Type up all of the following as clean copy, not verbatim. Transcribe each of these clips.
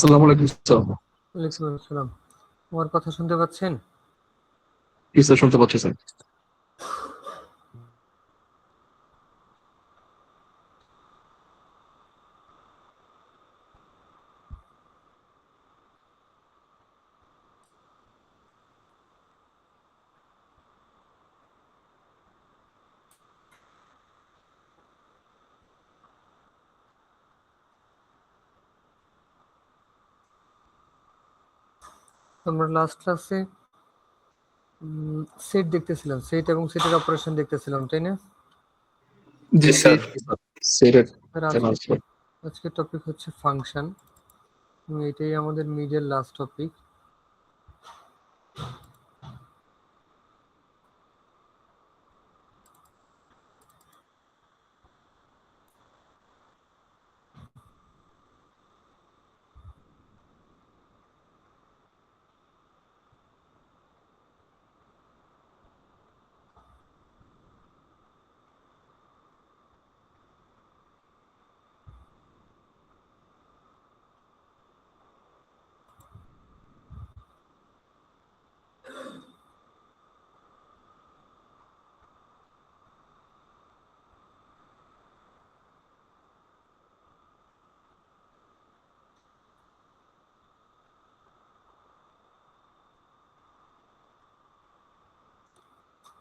আসসালামু আলাইকুম স্যার। ওয়ালাইকুম আসসালাম। আমার কথা শুনতে পাচ্ছেন? জি স্যার, শুনতে পাচ্ছি স্যার। আমরা লাস্ট ক্লাসে সেট দেখতেছিলাম, সেট এবং সেটের অপারেশন দেখতেছিলাম, তাই না? জি স্যার। সেটের আজকের টপিক হচ্ছে ফাংশন। এটাই আমাদের মিডের লাস্ট টপিক।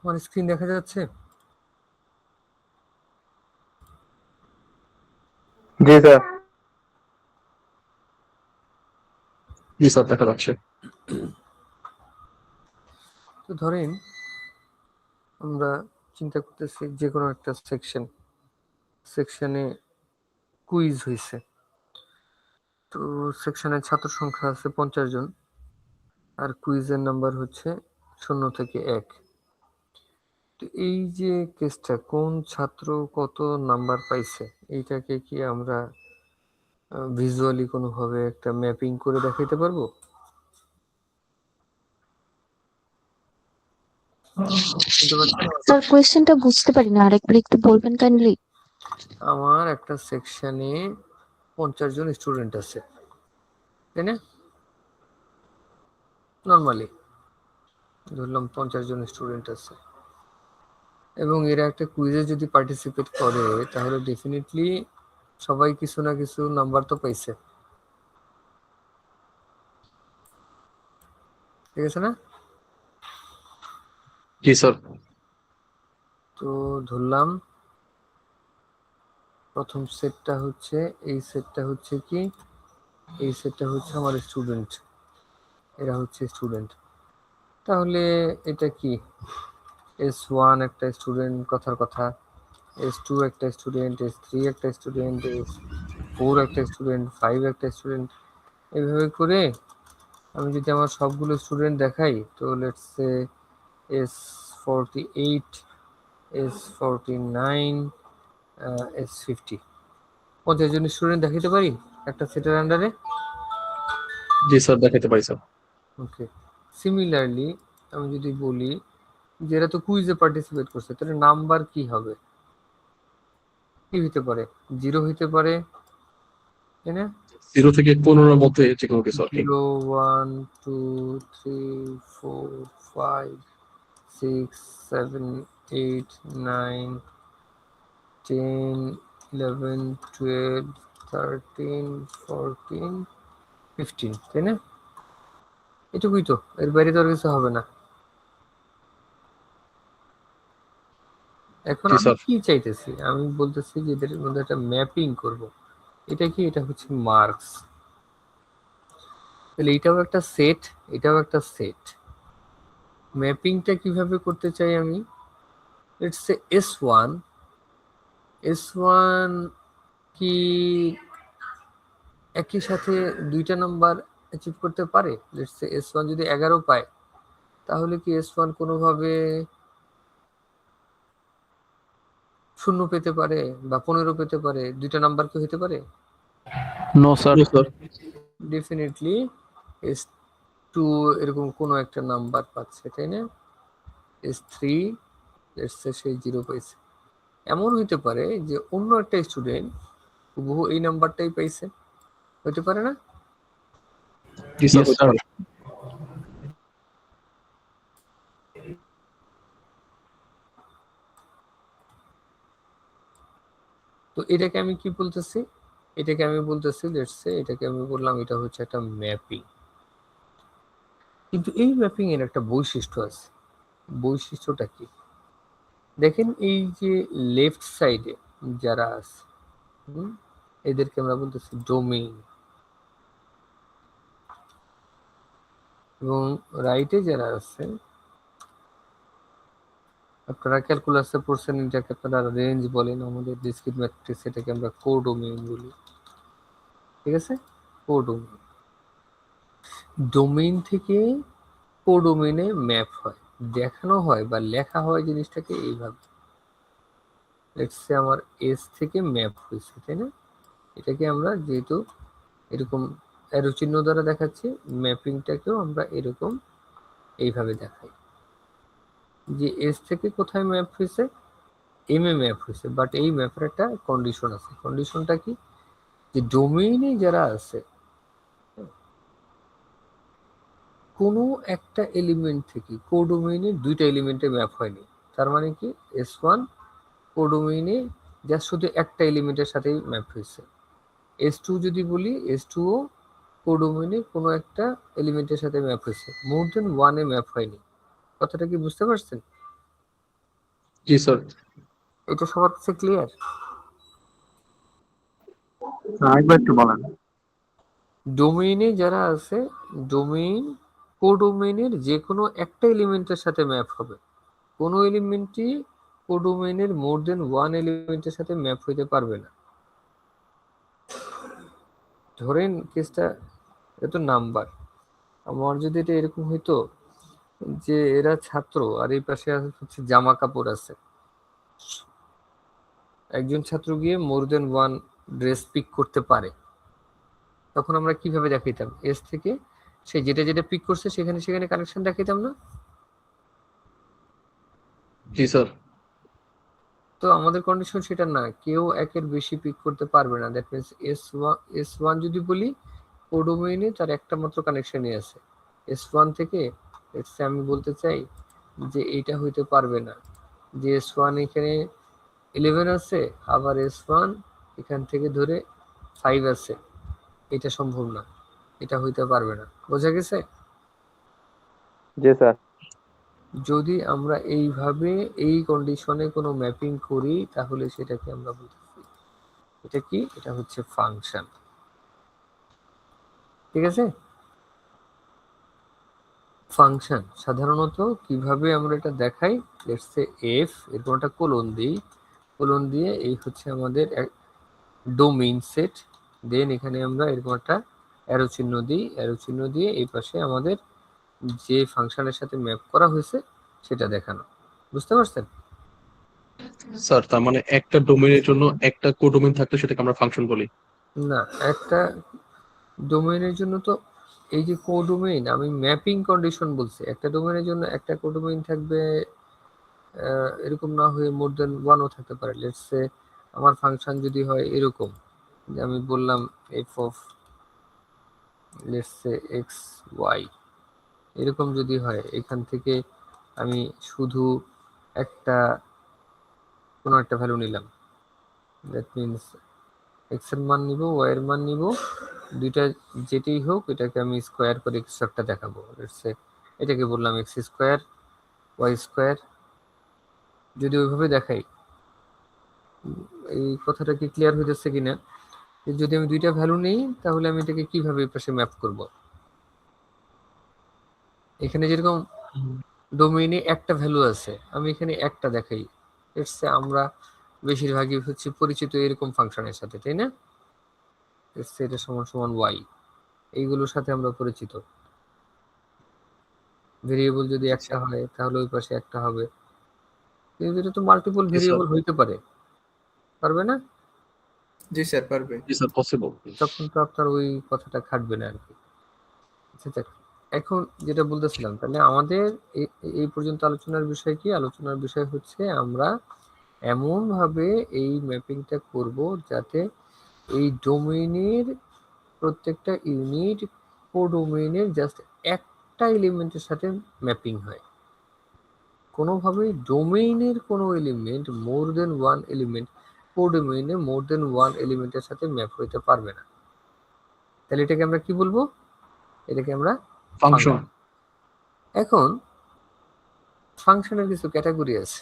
আমার স্ক্রিন দেখা যাচ্ছে? জি স্যার। জি স্যার, দেখা যাচ্ছে। তো ধরেন আমরা চিন্তা করতেছি যে কোনো একটা সেকশনে কুইজ হয়েছে। তো সেকশনের ছাত্র সংখ্যা আছে 50 জন, আর কুইজের নাম্বার হচ্ছে 0 থেকে 1। তো এই যে কেসটা, কোন ছাত্র কত নাম্বার পাইছে, এইটাকে কি আমরা ভিজুয়ালি কোনোভাবে একটা ম্যাপিং করে দেখাইতে পারবো? স্যার কোয়েশ্চেনটা বুঝতে পারি না, আরেকবার একটু বলবেন কাইন্ডলি। আমার একটা সেকশনে 50 জন স্টুডেন্ট আছে, তাই না? নর্মালি ধরলাম 50 জন স্টুডেন্ট আছে, এবং এরা একটা কুইজে যদি পার্টিসিপেট করে তাহলে ডেফিনেটলি সবাই কিছু না কিছু নাম্বার তো পাইছে, ঠিক আছে না? জি স্যার। তো ধরলাম প্রথম সেটটা হচ্ছে এই সেটটা হচ্ছে কি, এই সেটটা হচ্ছে আমার স্টুডেন্ট, এরা হচ্ছে স্টুডেন্ট। তাহলে এটা কি, S1 একটা স্টুডেন্ট, কথার কথা, S2 একটা স্টুডেন্ট, S3 একটা স্টুডেন্ট, S4 একটা স্টুডেন্ট, 5 একটা স্টুডেন্ট। এইভাবে করে আমি যদি আমার সবগুলো স্টুডেন্ট দেখাই, তো let's say S48, S49, S50, 50 John student দেখাইতে পারি একটা সেটের আন্ডারে। জি স্যার, দেখাতে পারি স্যার। ওকে, সিমিলারলি আমি যদি বলি যে এরা তো কুইজে পার্টিসিপেট করছে, তাহলে নাম্বার কি হবে? কি হইতে পারে? 0 হইতে পারে, তাই না? 0 থেকে 15 মধ্যে যে কোনো কিছু আর কি। 0, 1, 2, 3, 4, 5, 6, 7, 8, 9, 10, 11, 12, 13, 14, 15, তাই না? এটুকুই তো, এর বাইরে তো আর কিছু হবে না। এখন জি আমি স্যার। কি চাইতেছি, আমি বলতেছি যে এদের মধ্যে একটা ম্যাপিং করব। এটা কি, এটা হচ্ছে মার্কস। তাহলে এটাও একটা সেট, এটাও একটা সেট। ম্যাপিংটা কিভাবে করতে চাই আমি? লেটস সে S1 কি একই সাথে দুইটা নাম্বার অ্যাচিভ করতে পারে? লেটস সে S1 যদি 11 পায়, তাহলে কি S1 কোনোভাবে 0 পেতে পারে বা 15 পেতে পারে? দুইটা নাম্বার কি হতে পারে? No sir. ডেফিনেটলি S2 এরকম কোনো একটা নাম্বার পাচ্ছে, তাই না? S3 লেটস সে সেই 0 পাইছে। এমন হইতে পারে যে অন্য একটা স্টুডেন্ট হুবহু এই নাম্বারটাই পাইছে, হতে পারে না? জি স্যার Yes, হতে sir. পারে। তো এটাকে আমি কি বলতেছি, এটাকে আমি বলতেছি লেটস সে এটাকে আমি বললাম এটা হচ্ছে একটা ম্যাপিং। কিন্তু এই ম্যাপিং এর একটা বৈশিষ্ট্য আছে। বৈশিষ্ট্যটা কি? দেখেন এই যে লেফট সাইডে যারা আছে এদেরকে আমরা বলতেছি ডোমেইন, এবং রাইটে যারা আছে আপনারা ক্যালকুলাসে পড়ছেন, এটাকে আপনারা রেঞ্জ বলেন, আমাদের ডিসক্রিট ম্যাট্রিক্স এটাকে আমরা কোডোমেইন বলি। ঠিক আছে, কোডোমেইন। ডোমেইন থেকে কোডোমেইনে ম্যাপ হয়, দেখানো হয় বা লেখা হয় জিনিসটাকে এইভাবে। লেটস সে আমার এস থেকে ম্যাপ হয়েছে, তাই না? এটাকে আমরা যেহেতু এরকম অ্যারো চিহ্ন দ্বারা দেখাচ্ছি, ম্যাপিংটাকেও আমরা এরকম এইভাবে দেখাই যে এস থেকে কোথায় ম্যাপ হয়েছে, এম এ ম্যাপ হয়েছে। বাট এই ম্যাপের একটা কন্ডিশন আছে। কন্ডিশনটা কি? যে ডোমেইনে যারা আছে কোনো একটা এলিমেন্ট থেকে কোডোমেইনে দুইটা এলিমেন্টে ম্যাপ হয়নি। তার মানে কি এস ওয়ান কোডোমেইনে জাস্ট শুধু একটা এলিমেন্টের সাথেই ম্যাপ হয়েছে। এস টু যদি বলি, এস টু ও কোডোমেইনে কোনো একটা এলিমেন্টের সাথে ম্যাপ হয়েছে, মোর দেন ওয়ানে ম্যাপ হয়নি। কথাটা কি বুঝতে পারছেন? জি স্যার। এটা সবার কাছে ক্লিয়ার? আরেকবার একটু বলেন। ডোমেইনে যারা আছে, ডোমেইন কোডোমেইনের যে কোনো একটা এলিমেন্টের সাথে ম্যাপ হবে। কোনো এলিমেন্টই কোডোমেইনের মোর দেন ওয়ান এলিমেন্টের সাথে ম্যাপ হইতে পারবে না। ধরেন কেসটা এত নাম্বার, আমার যদি এটা এরকম হইতো যে এরা ছাত্র আর এই পাশে হচ্ছে জামা কাপড় আছে, একজন ছাত্র গিয়ে মোর দেন ওয়ান ড্রেস পিক করতে পারে, তখন আমরা কিভাবে দেখাইতাম? এস থেকে সে যেটা যেটা পিক করছে সেখানে সেখানে কানেকশন দেখাইতাম না? জি স্যার। তো আমাদের কন্ডিশন সেটা না, কেউ একের বেশি পিক করতে পারবে না। দ্যাট মিনস এস ওয়ান যদি বলি কোডোমেইনে তার একটা মাত্র কানেকশনই আছে। এস ওয়ান থেকে আমি বলতে চাই যে এইটা হইতে পারবে না, যে এস ওয়ান এখানে 11 আছে, আবার এস ওয়ান এখান থেকে ধরে 5 আছে, এটা সম্ভব না, এটা হইতে পারবে না। বোঝা গেছে? জি স্যার। যদি আমরা এইভাবে এই কন্ডিশনে কোনো ম্যাপিং করি তাহলে সেটাকে আমরা বলতেছি, এটা কি? এটা হচ্ছে ফাংশন। ঠিক আছে, ফাংশন সাধারণত কিভাবে আমরা এটা দেখাই, লেটস সে এফ এরকম একটা কোলন দিই, কোলন দিয়ে এই হচ্ছে আমাদের ডোমেইন সেট, দেন এখানে আমরা এরকম একটা অ্যারো চিহ্ন দিই, অ্যারো চিহ্ন দিয়ে এই পাশে আমাদের যে ফাংশনের সাথে ম্যাপ করা হয়েছে সেটা দেখানো। বুঝতে পারছেন? স্যার তার মানে একটা ডোমেইনের জন্য একটা কোডোমেইন থাকলে সেটাকে আমরা ফাংশন বলি। না, একটা ডোমেইনের জন্য তো এই যে কোডোমেইন, আমি ম্যাপিং কন্ডিশন বলছি, একটা ডোমেইনের জন্য একটা কোডোমেইন থাকবে, এরকম না হয়ে মোর দেন ওয়ানও থাকতে পারে। লেটস সে আমার ফাংশন যদি হয় এরকম, যে আমি বললাম F of let's say X Y, এরকম যদি হয়, এখান থেকে আমি শুধু একটা কোনো একটা ভ্যালু নিলাম, দ্যাট মিনস এক্স এর মান নিব, ওয়াই এর মান নিব, দুইটা যেটাই হোক এটাকে আমি স্কোয়ার করে কিছু একটা দেখাবো। লেটস সে এটাকে বললাম এক্স স্কোয়ার ওয়াই স্কোয়ার। যদি ওইভাবে দেখাই, এই কথাটা কি ক্লিয়ার হয়ে যাচ্ছে কিনা? যদি আমি দুইটা ভ্যালু নেই তাহলে আমি এটাকে কিভাবে পাশে ম্যাপ করব? এখানে যেরকম ডোমেইনে একটা ভ্যালু আছে, আমি এখানে একটা দেখাই, আমরা বেশিরভাগই হচ্ছে পরিচিত এরকম ফাংশনের সাথে, তাই না? এটা সমান সমান ওয়াই, এইগুলোর সাথে আমরা পরিচিত। ভেরিয়েবল যদি একটা হয় তাহলে ওই পাশে একটা হবে, কিন্তু এটা তো মাল্টিপল ভেরিয়েবল হইতে পারে, পারবে না? জি স্যার পারবে। জি স্যার পসিবল। তখন তো আপনার ওই কথাটা খাটবে না আর কি। আচ্ছা যাক, এখন যেটা বলতেছিলাম, তাহলে আমাদের এই পর্যন্ত আলোচনার বিষয় কি? আলোচনার বিষয় হচ্ছে আমরা এমন ভাবে এই ম্যাপিংটা করব যাতে এই ডোমেইনের প্রত্যেকটা ইউনিট কোডোমেইনের জাস্ট একটা এলিমেন্টের সাথে ম্যাপিং হয়। কোনোভাবেই ডোমেইনের কোনো এলিমেন্ট মোর দেন ওয়ান এলিমেন্ট কোডোমেইনে মোর দেন ওয়ান এলিমেন্টের সাথে ম্যাপ হইতে পারবে না। তাহলে এটাকে আমরা কি বলবো? এটাকে আমরা ফাংশন। এখন ফাংশনের কিছু ক্যাটাগরি আছে।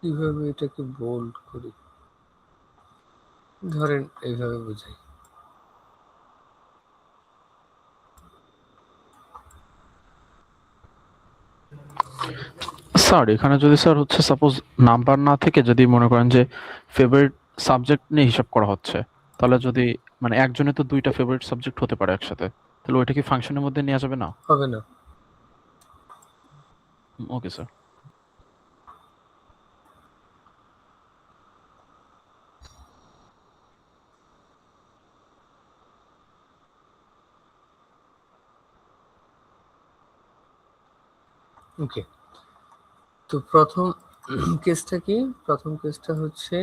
কিভাবে এটাকে বোল্ড করি, ধরেন এইভাবে বোঝাই। স্যার এখানে যদি স্যার হচ্ছে সাপোজ নাম্বার না থেকে যদি মনে করেন যে ফেভারিট সাবজেক্ট নিয়ে হিসাব করা হচ্ছে, তাহলে যদি মানে একজনের তো দুইটা ফেভারিট সাবজেক্ট হতে পারে একসাথে, তাহলে ওইটা কি ফাংশনের মধ্যে নেওয়া যাবে না? হবে না। Okay sir. ওকে, তো প্রথম কেসটা কি? প্রথম কেসটা হচ্ছে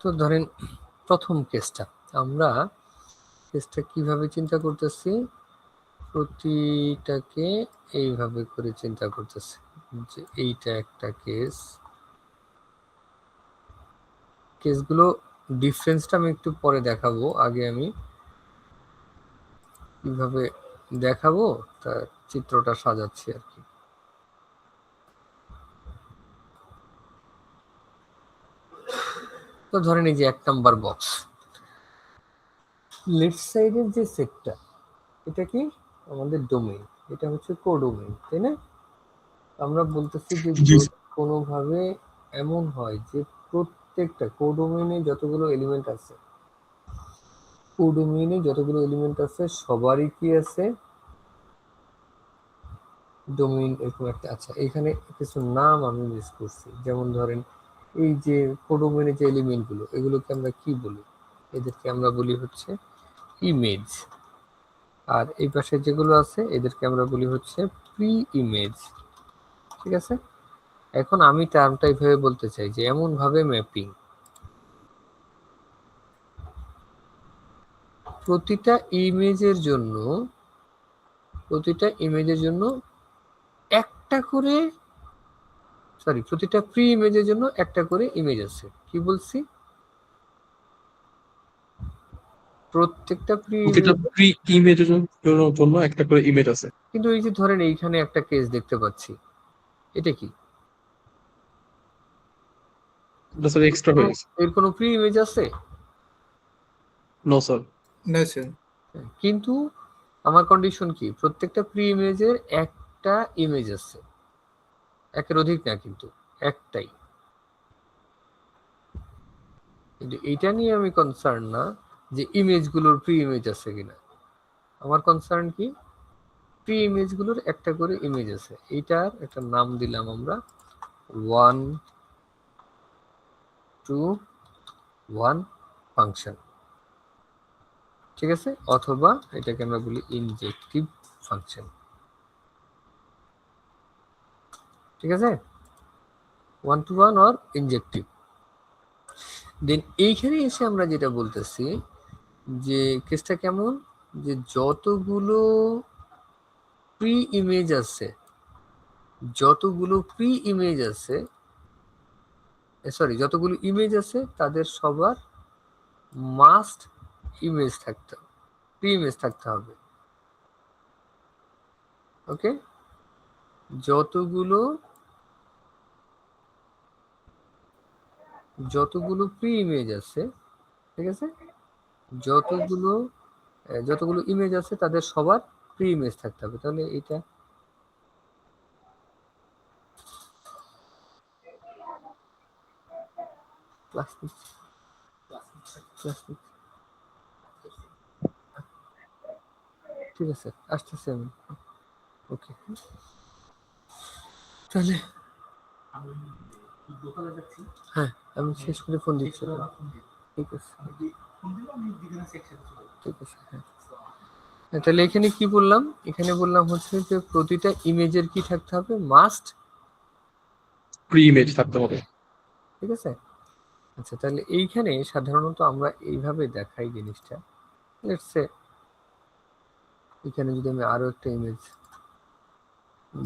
তো ধরেন প্রথম কেসটা, আমরা কেসটা কিভাবে চিন্তা করতেছি, প্রতিটাকে এইভাবে করে চিন্তা করতেছি যে এইটা একটা কেস। কেসগুলো ডিফারেন্সটা আমি একটু পরে দেখাবো, আগে আমি কিভাবে দেখাবো তার চিত্রটা সাজাচ্ছি আর কি। তো ধরেন এই যে 1 নাম্বার বক্স, লেফট সাইডের যে সেটটা, এটা কি আমাদের ডোমেইন, এটা হচ্ছে কোডোমেইন, তাই না? আমরা বলতেছি যে জি যদি কোনোভাবে এমন হয় যে প্রত্যেকটা কোডোমেইনে যতগুলো এলিমেন্ট আছে, কোডোমেইনে যতগুলো এলিমেন্ট আছে সবারই কি আছে, ডোমেইন এরকম একটা। আচ্ছা, এখানে কিছু নাম আমি মিস করছি, যেমন ধরেন এই যে কোডোমেইনে যে এলিমেন্টগুলো, এগুলোকে আমরা কি বলি? এদেরকে আমরা বলি হচ্ছে ইমেজ। আর এই পাশে যেগুলো আছে এদেরকে আমরা বলি হচ্ছে প্রি ইমেজ। ঠিক আছে, এখন আমি টার্মটা এইভাবে বলতে চাই যে এমন ভাবে ম্যাপিং, প্রতিটা ইমেজের জন্য একটা করে, সরি, প্রতিটা প্রি ইমেজের জন্য একটা করে ইমেজ আছে। কি বলছি? প্রত্যেকটা প্রতিটা প্রি ইমেজের জন্য একটা করে ইমেজ আছে। কিন্তু এই যে ধরেন এইখানে একটা কেস দেখতে পাচ্ছি, এটা কি? এটা স্যার এক্সট্রা হয়ে গেছে। এর কোনো প্রি ইমেজ আছে? No sir. না স্যার। কিন্তু আমার কন্ডিশন কি? প্রত্যেকটা প্রি ইমেজের একটা ইমেজ আছে, একের অধিক না, কিন্তু একটাই। কিন্তু এটা নিয়ে আমি কনসার্ন না যে ইমেজগুলোর প্রি ইমেজ আছে কিনা। আমার কনসার্ন কি, প্রি ইমেজগুলোর একটা করে ইমেজ আছে। এইটার একটা নাম দিলাম আমরা 1 to 1 ফাংশন। ঠিক আছে, অথবা এটাকে আমরা বলি ইনজেক্টিভ ফাংশন। ঠিক আছে, one to one or injective. Then এইখানে এসে আমরা যেটা বলতেছি যে কেসটা কেমন, যে যতগুলো প্রি ইমেজ আছে, যতগুলো ইমেজ আছে তাদের সবার মাস্ট ইমেজ থাকতে হবে, প্রি ইমেজ থাকতে হবে। ওকে, যতগুলো প্রি ইমেজ আছে, ঠিক আছে, যতগুলো ইমেজ আছে তাদের সবার প্রি ইমেজ থাকতে হবে। তাহলে এটা ঠিক আছে, আসতেছে আমি। ওকে, তাহলে হ্যাঁ আমি শেষ করে ফোন দিচ্ছি। ঠিক আছে, ঠিক আছে, হ্যাঁ। তাহলে এখানে কি বললাম, এখানে বললাম হচ্ছে যে প্রতিটা ইমেজের কি থাকতে হবে, মাস্ট প্রি ইমেজ থাকতে হবে। ঠিক আছে। আচ্ছা, তাহলে এইখানে সাধারণত আমরা এইভাবে দেখাই জিনিসটা। লেটস সে এখানে যদি আমি আরো একটা ইমেজ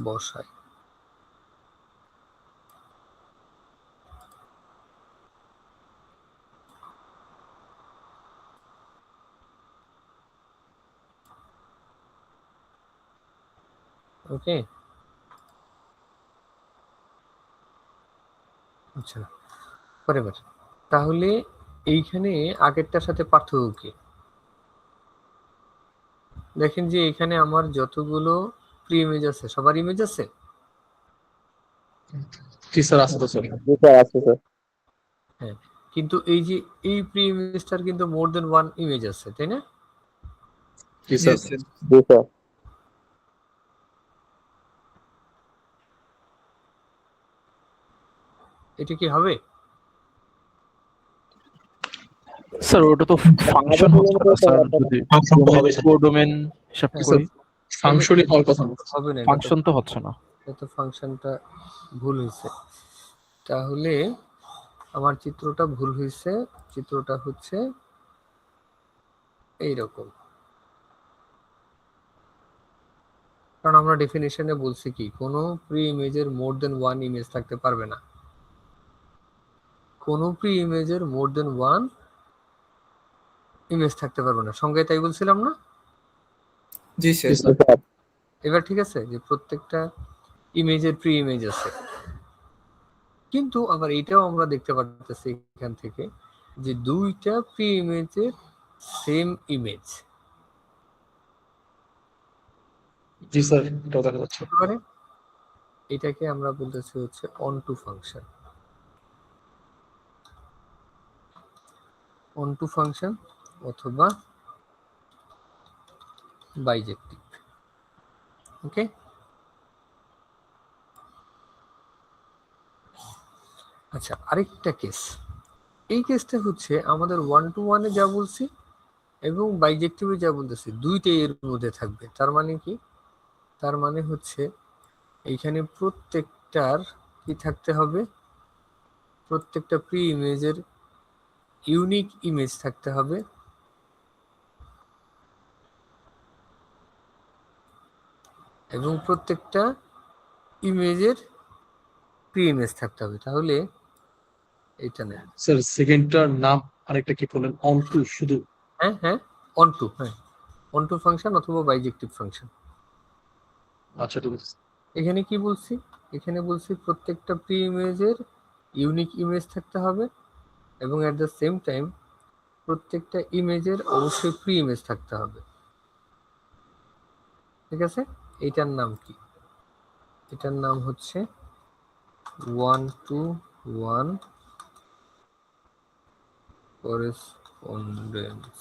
বসাই, ওকে। আচ্ছা, ফরএভার। তাহলে এইখানে আগেরটার সাথে পার্থক্য কি? দেখেন যে এখানে আমার যতগুলো প্রি ইমেজ আছে সবার ইমেজ আছে। জি স্যার, আছে তো স্যার। জি স্যার, আছে স্যার। হ্যাঁ, কিন্তু এই যে এই প্রি ইমেজটার কিন্তু মোর দেন ওয়ান ইমেজ আছে, তাই না? জি স্যার। জি স্যার। এটা কি হবে? স্যার ওটা তো ফাংশন হচ্ছে না স্যার, যদি কোডোমেন হিসাব হ্যাঁ, করি ফাংশনই হওয়ার কথা না। হবে না, ফাংশন তো হচ্ছে না। এটা তো ফাংশনটা ভুল হয়েছে। তাহলে আমার চিত্রটা ভুল হয়েছে, চিত্রটা হচ্ছে এইরকম। কারণ আমরা ডেফিনিশনে বলছি কি, কোনো প্রি ইমেজের মোর দেন ওয়ান ইমেজ থাকতে পারবে না, কোনো প্রি ইমেজের মোর দেন ওয়ান ইমেজ থাকতে পারবে না, সংজ্ঞায় তাই বলছিলাম না? জি জি স্যার। স্যার। এবার ঠিক আছে, যে প্রত্যেকটা ইমেজের প্রি ইমেজ আছে, কিন্তু আবার এটাও আমরা দেখতে পারতেছি এখান থেকে যে দুইটা প্রি ইমেজের সেম ইমেজ জি স্যার, এটাও দেখা যাচ্ছে। হতে পারে। এটাকে আমরা বলতেছি হচ্ছে onto function, onto function অথবা বাইজেক্টিভ। ওকে, আচ্ছা আরেকটা কেস, এই কেসটা হচ্ছে আমাদের ওয়ান টু ওয়ানে যা বলছি এবং বাইজেক্টিভে যা বলতেছি দুইটাই এর মধ্যে থাকবে। তার মানে কি, তার মানে হচ্ছে এইখানে প্রত্যেকটার কি থাকতে হবে, প্রত্যেকটা প্রি ইমেজের ইউনিক ইমেজ থাকতে হবে এবং প্রত্যেকটা ইমেজের প্রি ইমেজ থাকতে হবে। তাহলে এটা না, স্যার সেকেন্ডটার নাম আরেকটা কি বললেন? অন টু শুধু? হ্যাঁ হ্যাঁ, অন টু, হ্যাঁ অন টু ফাংশন অথবা বাইজেক্টিভ ফাংশন। আচ্ছা ঠিক আছে। এখানে কি বলছি, এখানে বলছি প্রত্যেকটা প্রি ইমেজের ইউনিক ইমেজ থাকতে হবে এবং এট দ্য সেম টাইম প্রত্যেকটা ইমেজের অবশ্যই প্রি ইমেজ থাকতে হবে। ঠিক আছে, এইটার নাম কি? এটার নাম হচ্ছে one to one correspondence.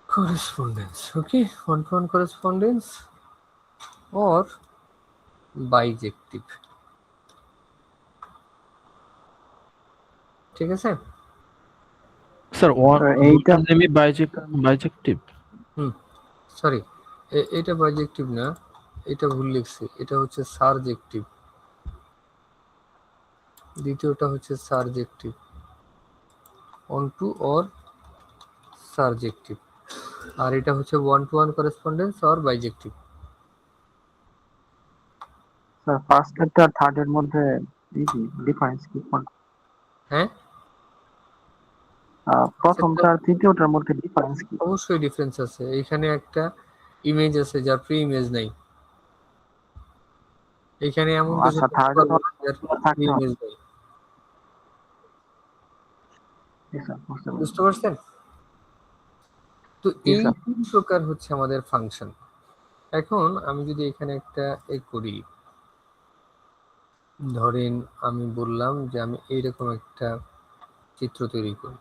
correspondence, okay, one-to-one correspondence or bijective. ঠিক আছে? স্যার ওয়ান এইটা দুটার নেমই বাইজেক্টিভ। সরি, এটা বাইজেক্টিভ না, এটা ভুল লিখছি, এটা হচ্ছে সারজেক্টিভ। দ্বিতীয়টা হচ্ছে surjective, onto or surjective, আর এটা হচ্ছে one to one correspondence or bijective. Sir first আর থার্ড এর মধ্যে ডিফারেন্স কি হ্যাঁ, প্রথমটা আর তৃতীয়টার মধ্যে ডিফারেন্স কি? অবশ্যই ডিফারেন্স আছে। এখানে একটা ইমেজ আছে যার প্রি ইমেজ নাই, এখানে এমন কিছু আচ্ছা, থাকতে থার্ডে তো পারবে যার প্রি থাকতে হবে। ইমেজ নাই। জি স্যার, বুঝতে পারছি। বুঝতে পারছেন? তো জি এই স্যার। 3 প্রকার হচ্ছে আমাদের ফাংশন। এখন আমি যদি এখানে একটা করি, ধরেন আমি বললাম যে আমি এইরকম একটা চিত্র তৈরি করি।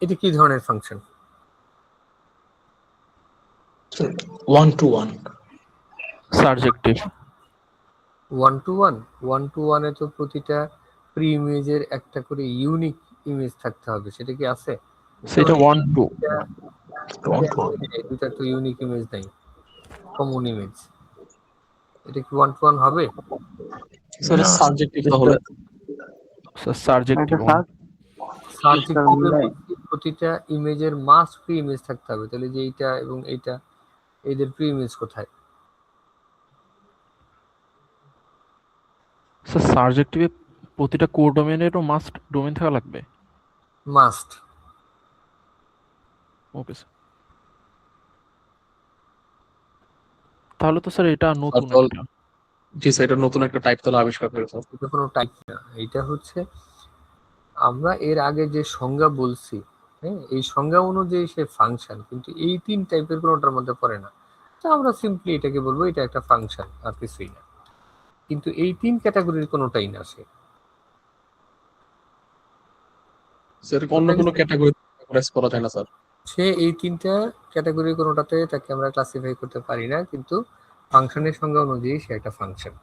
এটা কি ধরনের function? One to one. Surjective. One to one, one to ওয়ানে তো প্রতিটা প্রি ইমেজের একটা করে ইউনিক ইমেজ থাকতে হবে, সেটা কি আছে? সেটা ওয়ান টু। দুটা তো ইউনিক ইমেজ নাই, কমন ইমেজ, এটা কি ওয়ান টু ওয়ান হবে? সেটা সাবজেক্টিভ তাহলে। সাবজেক্টিভ। এটা স্যার সাবজেক্টিভে মিলাই প্রতিটা ইমেজের মাস্ট প্রি ইমেজ থাকতে হবে, তাহলে যে এইটা এবং এইটা, এদের প্রি ইমেজ কোথায়? স্যার সাবজেক্টিভে প্রতিটা কোডোমেনেরও মাস্ট ডোমেন থাকা লাগবে। মাস্ট। Okay sir. তাহলে তো স্যার এটা নতুন তারপর একটা। জি স্যার, এটা নতুন একটা টাইপ তাহলে আবিষ্কার করেছে। এটা কোনো টাইপ না, এটা হচ্ছে আমরা এর আগে যে সংজ্ঞা বলছি, হ্যাঁ, এই সংজ্ঞা অনুযায়ী সে ফাংশন, কিন্তু এই 3 টাইপের কোনোটার মধ্যে পড়ে না। তো আমরা সিম্পলি এটাকে বলবো এটা একটা ফাংশন, আর কিছুই না। কিন্তু এই 3 ক্যাটাগরির কোনোটাই না সে। স্যার অন্য কোনো ক্যাটাগরি ক্যাটাগরাইজ করা যায় না স্যার? সে এই 3টা ক্যাটাগরির কোনোটাতে তাকে আমরা ক্লাসিফাই করতে পারি না, কিন্তু ফাংশনের সংজ্ঞা অনুযায়ী সে একটা ফাংশন।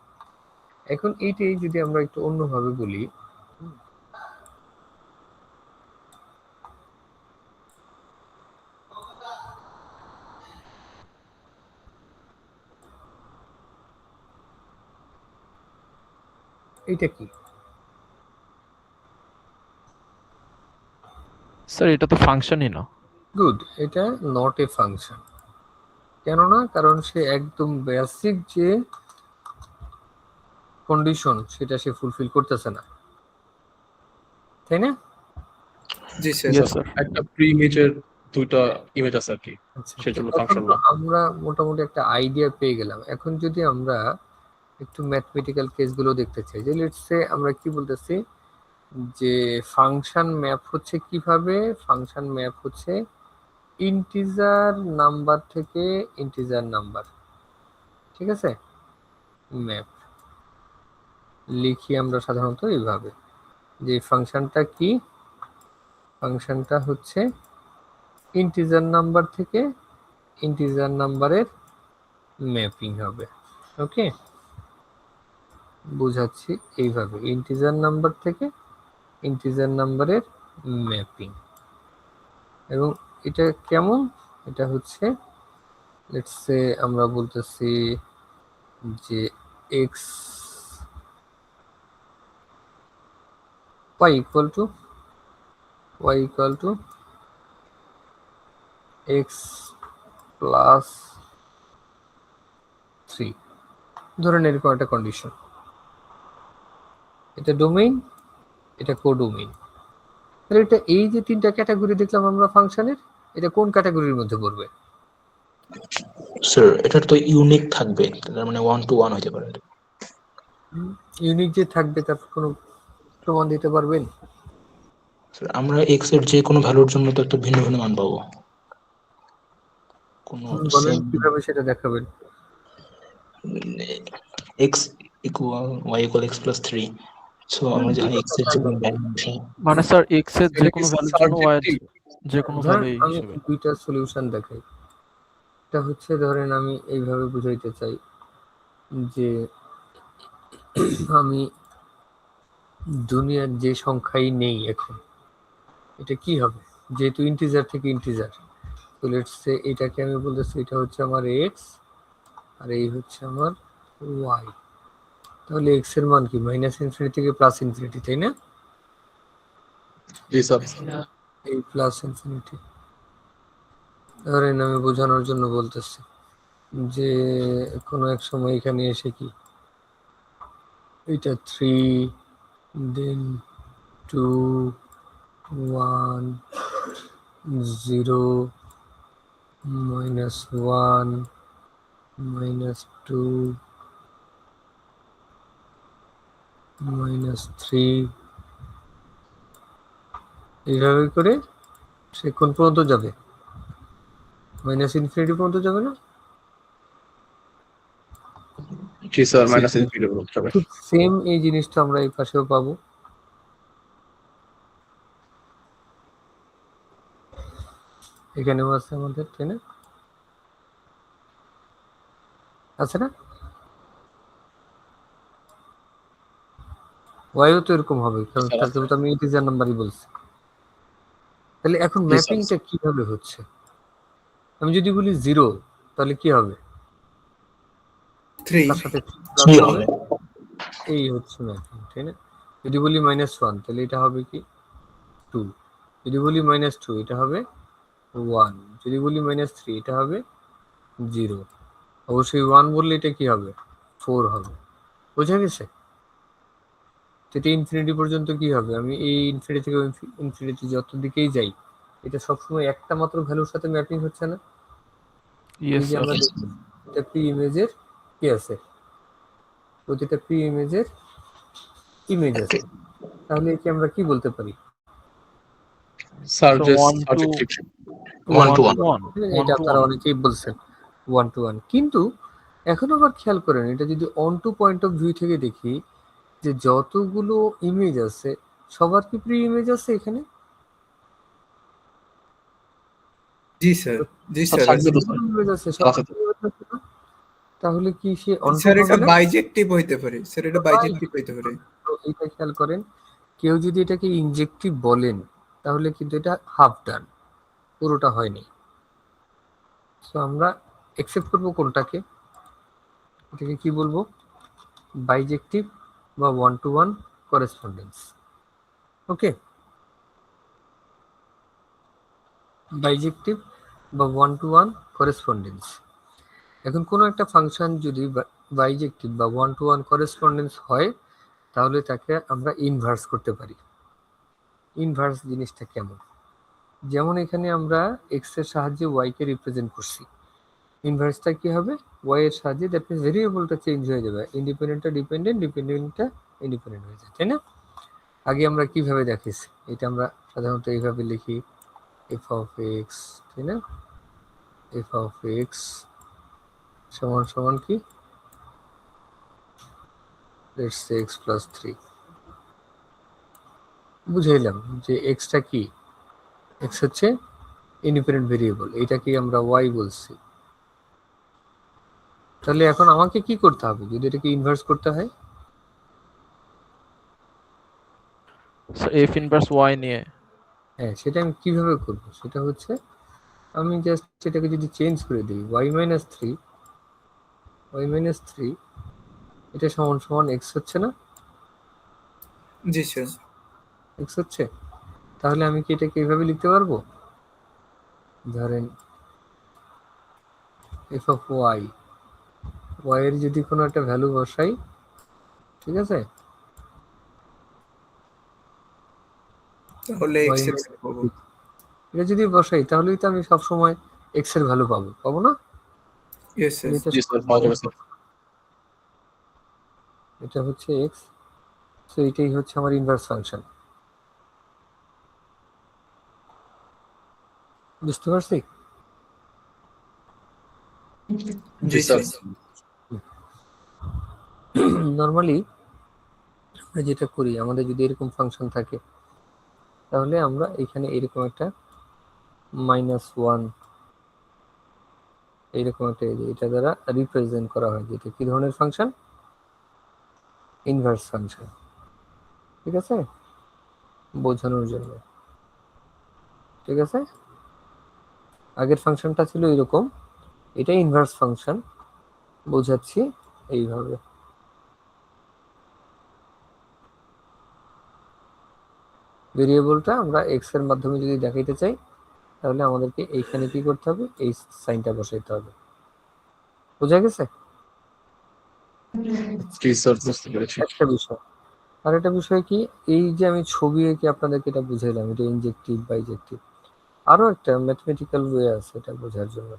এখন এইটাই যদি আমরা একটু অন্যভাবে বলি, এইটা কি? স্যার এটা তো ফাংশনই না। গুড, এটা নট এ ফাংশন। কেন না? কারণ সে একদম বেসিক যে কন্ডিশন সেটা সে ফুলফিল করতেছে না, তাই না? জি স্যার। Yes sir. একটা প্রি ইমেজের দুইটা ইমেজ আছে আর কি, আচ্ছা, সেজন্য তো ফাংশন তো না। আমরা মোটামুটি একটা আইডিয়া পেয়ে গেলাম। এখন যদি আমরা একটু ম্যাথমেটিক্যাল কেসগুলো দেখতে চাই, যে লেটস সে আমরা কি বলতেছি যে ফাংশন ম্যাপ হচ্ছে কিভাবে? ফাংশন ম্যাপ হচ্ছে ইন্টিজার নাম্বার থেকে ইন্টিজার নাম্বার, ঠিক আছে? ম্যাপ লিখি আমরা সাধারণত এইভাবে, যে ফাংশনটা কি? ফাংশনটা হচ্ছে ইন্টিজার নাম্বার থেকে ইন্টিজার নাম্বারের ম্যাপিং হবে। ওকে, বুঝাচ্ছি এইভাবে, ইন্টিজার নাম্বার থেকে ইন্টিজার নাম্বারের ম্যাপিং। এবং এটা কেমন? এটা হচ্ছে লেটস সে আমরা বলতেছি যে x y equal to x plus 3, ধরেন এরকম একটা কন্ডিশন। এটা ডোমেইন, এটা কোডোমেইন। তাহলে এটা এই যে 3টা ক্যাটাগরি দেখলাম আমরা ফাংশনের, এটা কোন ক্যাটাগরির মধ্যে পড়বে? স্যার এটার তো ইউনিক থাকবে, তার মানে ওয়ান টু ওয়ান হইতে পারে। ইউনিক যে থাকবে তার কোনো প্রমাণ দিতে পারবেন? স্যার আমরা এক্স এর যে কোনো ভ্যালুর জন্য তো একটা ভিন্ন ভিন্ন মান পাবো, কোনো বলেন সেম কিভাবে সেটা দেখাবেন? X equal Y equal X plus 3, so আমরা যেখানে এক্স এর যে কোনো ভ্যালু বসে মানে স্যার এক্স এর যে এটা কি কোনো ভ্যালুর জন্য ওয়াই এর সাবজেক্টিভ? যে কোনো ধরেন ভ্যালু এই আমি হিসেবে। দুইটা সলিউশন দেখাই। এটা হচ্ছে ধরেন আমি এইভাবে বুঝাইতে চাই যে আমি দুনিয়ার যে সংখ্যাই নেই এখন, এটা কি হবে? যেহেতু ইন্টিজার থেকে ইন্টিজার, তো লেটস সে এটাকে আমি বলতেছি এটা হচ্ছে আমার এক্স আর এই হচ্ছে আমার ওয়াই। তাহলে এক্স এর মান কি মাইনাস ইনফিনিটি থেকে প্লাস ইনফিনিটি, তাই না? জি স্যার। এই প্লাস ইনফিনিটি ধরেন আমি বোঝানোর জন্য বলতেছি যে কোনো এক সময় এখানে এসে কি এটা 3 দেন 2 1 0 -1 -2 -3 এইভাবে করে সে কোন পর্যন্ত যাবে? মাইনাস ইনফিনিটি পর্যন্ত যাবে না? জি স্যার, মাইনাস ইনফিনিটি পর্যন্ত যাবে। ঠিক সেম এই জিনিসটা আমরা এই পাশেও পাবো। এখানেও আছে আমাদের, তাই না? আছে না? ওয়াইও তো এরকম হবে, কারণ স্যার, তাকে তো আমি ইন্টিজার নাম্বারই বলছি। তাহলে এখন জি স্যার। ম্যাপিংটা কিভাবে হচ্ছে? আমি যদি বলি 0 তাহলে কি হবে? 3 তার সাথে প্লাস কি হবে, হবে? এই হচ্ছে ম্যাপিং, তাই না? যদি বলি -1 তাহলে এটা হবে কি 2, যদি বলি -2 এটা হবে 1, যদি বলি -3 এটা হবে 0। অবশ্যই 1 বললে এটা কি হবে? 4 হবে। বোঝা গেছে? এটা ইনফিনিটি পর্যন্ত কি হবে? আমি এই ইনফিনিটি থেকে ইনফিনিটি যত দিকেই যাই, এটা সবসময় একটা মাত্র ভ্যালুর সাথে ম্যাপিং হচ্ছে না? ইয়েস এই যে স্যার। আমরা দেখি এটা প্রি ইমেজের কি আছে, প্রতিটা প্রি ইমেজের ইমেজ আছে। তাহলে কি আমরা কি বলতে পারি? স্যার So যে 1 to সাবজেক্টিভ 1 to 1 1 এটা 1 to আপনারা 1 অনেকেই বলছেন 1 to 1, কিন্তু এখন আবার খেয়াল করেন এটা যদি onto point of view থেকে দেখি যে যতগুলো ইমেজ আছে সবার কি প্রি ইমেজ আছে এখানে? জি স্যার, জি স্যার স্যার থাকবে আছে। তো স্যার। ইমেজ আছে আছে সবার তো। কি image আছে না? তাহলে কি সে অন টু স্যার এটা হবে না? বাইজেক্টিভ হইতে পারে, স্যার এটা বাইজেক্টিভ হইতে পারে। তো এটা খেয়াল করেন, কেউ যদি এটাকে ইনজেক্টিভ বলেন তাহলে কিন্তু এটা হাফ ডান, পুরোটা হয়নি। সো আমরা একসেপ্ট করব কোনটাকে? এটাকে কি বলবো? বাইজেক্টিভ বা 1 to 1 করেসপন্ডেন্স। ওকে, বাইজেক্টিভ বা 1 to 1 করেসপন্ডেন্স। এখন কোনো একটা ফাংশন যদি বাইজেক্টিভ বা 1 to 1 করেসপন্ডেন্স হয় তাহলে তাকে আমরা ইনভার্স করতে পারি। ইনভার্স জিনিসটা কেমন? যেমন এখানে আমরা এক্স এর সাহায্যে ওয়াই কে রিপ্রেজেন্ট করছি, ইনভার্সটা কি হবে? ওয়াই এর সাহায্যে, দ্যাট মিন্স ভেরিয়েবলটা চেঞ্জ হয়ে যাবে, ইন্ডিপেন্ডেন্টটা ডিপেন্ডেন্ট, ডিপেন্ডেন্টটা ইন্ডিপেন্ডেন্ট হয়ে যায়, তাই না? আগে আমরা কিভাবে দেখিয়েছি? এটা আমরা সাধারণত এইভাবে লিখি, এফ অফ এক্স, তাই না? এফ অফ এক্স সমান সমান কি? Let's say x plus 3। বুঝাইলাম যে এক্সটা কি? এক্স হচ্ছে ইন্ডিপেন্ডেন্ট ভেরিয়েবল, এটাকে আমরা ওয়াই বলছি। তাহলে এখন আমাকে কি করতে হবে যদি এটাকে ইনভার্স করতে হয়? সো f ইনভার্স y নিয়ে হ্যাঁ, সেটা আমি কিভাবে করব? সেটা হচ্ছে আমি জাস্ট সেটাকে যদি চেঞ্জ করে দিই y-3 এটা সমান সমান x হচ্ছে না? জি স্যার। x হচ্ছে, তাহলে আমি কি এটাকে এইভাবে লিখতে পারবো? ধরেন f অফ y, y এর যদি কোনো একটা ভ্যালু বসাই, ঠিক আছে, তাহলে y এক্স এর minus ভ্যালু পাবো। 3 এটা যদি বসাই তাহলেই তো আমি সব সময় x এর ভ্যালু পাবো না? Yes sir. এটা জি স্যার, পাওয়া যাবে স্যার। এটা হচ্ছে x, সো এটাই হচ্ছে আমার ইনভার্স ফাংশন। বুঝতে পারছি? জি জি স্যার। স্যার। নর্মালি আমরা যেটা করি, আমাদের যদি এরকম ফাংশন থাকে তাহলে আমরা এখানে এরকম একটা -1 এইরকম একটা এটা দ্বারা রিপ্রেজেন্ট করা হয়, যেটা কি ধরনের ফাংশন? Inverse function. ঠিক আছে, বোঝানোর জন্য। ঠিক আছে, আগের ফাংশনটা ছিল এরকম, এটা ইনভার্স ফাংশন, বোঝাচ্ছি এইভাবে। ভেরিয়েবলটা আমরা এক্স এর মাধ্যমে যদি দেখাইতে চাই তাহলে আমাদেরকে এইখানে কি করতে হবে? এই সাইনটা বসাইতে হবে। বোঝা গেছে? জি স্যার, বুঝতে পেরেছি। একটা বিষয়, আর একটা বিষয় কি, এই যে আমি ছবি এঁকে আপনাদেরকে এটা বুঝাইলাম, এটা ইনজেক্টিভ বাইজেক্টিভ, আরো একটা ম্যাথমেটিক্যাল ওয়ে আছে এটা বোঝার জন্য।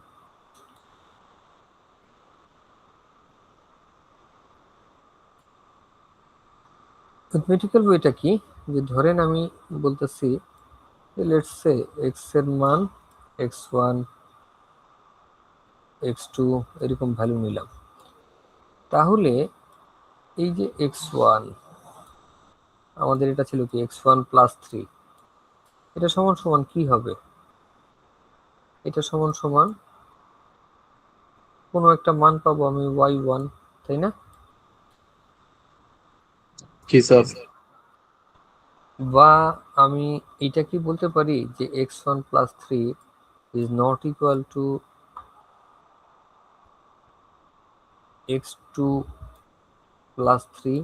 ম্যাথমেটিক্যাল ওয়েটা কি, যে ধরেন আমি বলতেছি লেটস সে এক্স এর মান x1 x2 এরকম ভ্যালু নিলাম, তাহলে এই যে x1 আমাদের এটা ছিল কি x1 + 3, এটা সমান সমান কি হবে? এটা সমান সমান কোনো একটা মান পাবো আমি y1, তাই না? জি স্যার। বা আমি এটা কি বলতে পারি যে x1 + 3 is not equal to x2 + 3?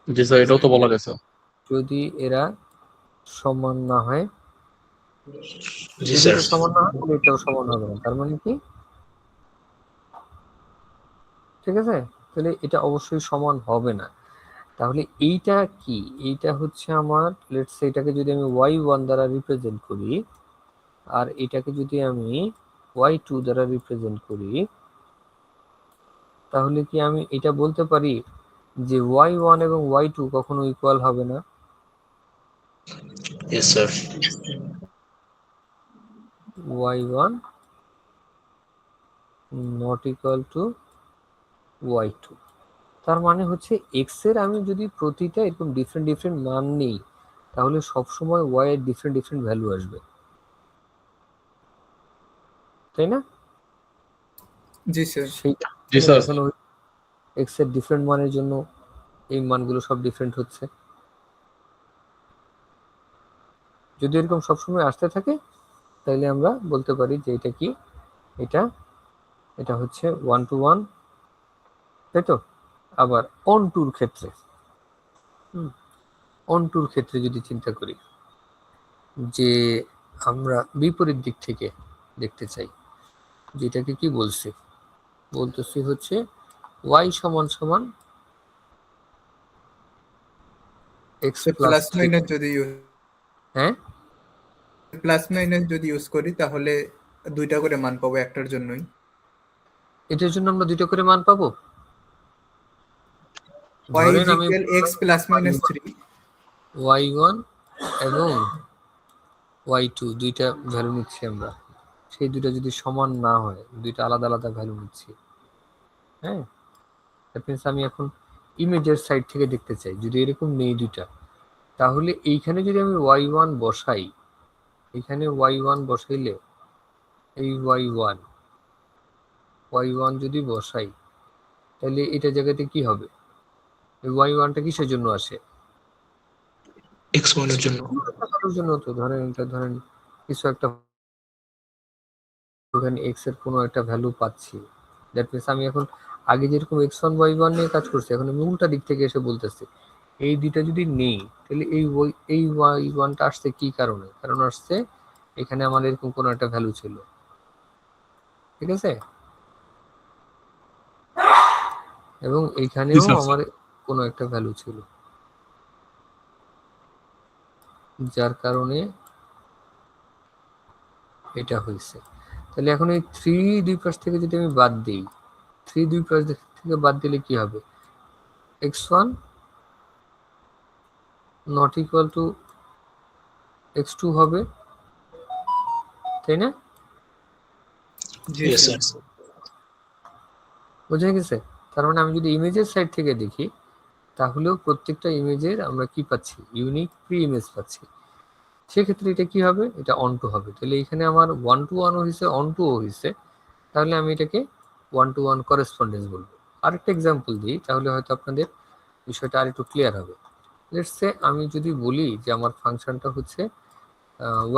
G sir, এটাও তো বলা গেছে। যদি এরা সমান না হয়, জি যদি স্যার। এটা সমান না হয় তাহলে এটাও সমান হবে না, তার মানে কি? ঠিক আছে, তাহলে এটা অবশ্যই সমান হবে না। তাহলে এইটা কি? এইটা হচ্ছে আমার, লেটস সে এটাকে যদি আমি y1 দ্বারা রিপ্রেজেন্ট করি আর এটাকে যদি আমি y2 দ্বারা রিপ্রেজেন্ট করি, তাহলে কি আমি এটা বলতে পারি যে y1 এবং y2 কখনো ইকুয়াল হবে না? Yes sir. y1 not equal to y2, তার মানে হচ্ছে x এর আমি যদি প্রতিটা এরকম ডিফারেন্ট ডিফারেন্ট মান নিই তাহলে সবসময় y এর ডিফারেন্ট ডিফারেন্ট ভ্যালু আসবে, তাই না? জি স্যার। সেইটা জি স্যার। দেখানো x এর ডিফারেন্ট মানের জন্য এই মানগুলো সব ডিফারেন্ট হচ্ছে। যদি এরকম সবসময় আসতে থাকে তাহলে আমরা বলতে পারি যে এটা কি, এটা এটা হচ্ছে 1 to 1, তাই তো? আবার অন টুর ক্ষেত্রে, অন টুর ক্ষেত্রে যদি চিন্তা করি যে আমরা বিপরীত দিক থেকে দেখতে চাই, যেটাকে কি বলছি? বলতেছি হচ্ছে y সমান সমান x প্লাস + 3। মাইনাস যদি হ্যাঁ, প্লাস মাইনাস যদি ইউজ করি তাহলে দুইটা করে মান পাবো একটার জন্যই। এটার জন্য আমরা দুটো করে মান পাবো। y ধরেন is আমি equal x plus minus 3। y1 এবং y2 দুইটা ভ্যালু নিচ্ছি আমরা, সেই দুইটা যদি সমান না হয়, দুইটা আলাদা আলাদা ভ্যালু নিচ্ছি, হ্যাঁ, দ্যাট মিন্স আমি এখন ইমেজের সাইড থেকে দেখতে চাই, যদি এরকম নেই দুইটা, তাহলে এইখানে যদি আমি y1 বসাই, এখানে y1 বসাইলে এই y1 যদি বসাই তাহলে এটা জায়গাতে কি হবে? এই y1টা কিসের জন্য আসে? এক্স ওয়ানের জন্য। কারোর জন্য তো, ধরেন এটা ধরেন কিছু একটা, ওখানে x এর কোনো একটা ভ্যালু পাচ্ছি, দ্যাট মিন্স আমি এখন আগে যেরকম x1 y1 নিয়ে কাজ করছি, এখন আমি উল্টা দিক থেকে এসে বলতেছি এই দুইটা যদি নেই তাহলে এই y1টা আসছে কি কারণে? কারণ আসছে এখানে আমার এরকম কোনো একটা ভ্যালু ছিল, ঠিক আছে, এবং এইখানেও স্যার। আমার কোনো একটা ভ্যালু ছিল, যার কারণে এটা হয়েছে। তাহলে এখন এই 3 দুই পাশ থেকে যদি আমি বাদ দিই, 3 দুই পাশ থেকে বাদ দিলে কি হবে? x1 not equal to x2 হবে, তাই না? জি ইয়েস স্যার। স্যার। বোঝা গেছে? তার মানে আমি যদি ইমেজের সাইড থেকে দেখি তাহলেও প্রত্যেকটা ইমেজের আমরা কি পাচ্ছি, ইউনিক প্রি ইমেজ পাচ্ছি। সেক্ষেত্রে এটা কি হবে, এটা অন টু হবে। তাহলে এখানে আমার 1 to 1 হয়েছে, অন টু হয়েছে, তাহলে আমি এটাকে 1 to 1 করেসপন্ডেন্স বলবো। আরেকটা এক্সাম্পল দিই, তাহলে হয়তো আপনাদের বিষয়টা আরেকটু ক্লিয়ার হবে। লেটস সে আমি যদি বলি যে আমার ফাংশনটা হচ্ছে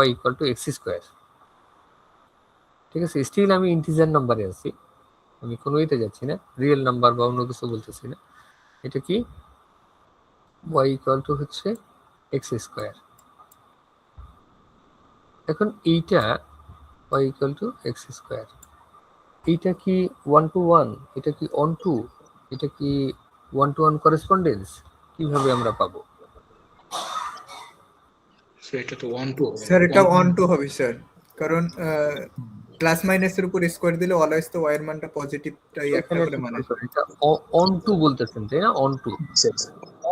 y equal to x square, ঠিক আছে, স্টিল আমি ইন্টিজার নাম্বারে আছি, আমি কোনো ইতে যাচ্ছি না, রিয়েল নাম্বার বা অন্য কিছু বলতেছি না। এটা কি y ইকুয়াল টু হচ্ছে এক্স স্কোয়ার। এখন এইটা y equal to x square, এইটা কি 1 to 1, এটা কি অন টু, এটা কি 1 to 1 করেসপন্ডেন্স, কিভাবে আমরা পাবো? So এটা তো 1 2 স্যার এটা অন টু হবে স্যার, কারণ প্লাস মাইনাসের উপর স্কোয়ার দিলে অলওয়েজ তো ওয়াই এর মানটা পজিটিভটাই একটা এখানে করে একটা মানে। বিষয়, এটা অন টু বলতেছেন তাই না? অন টু,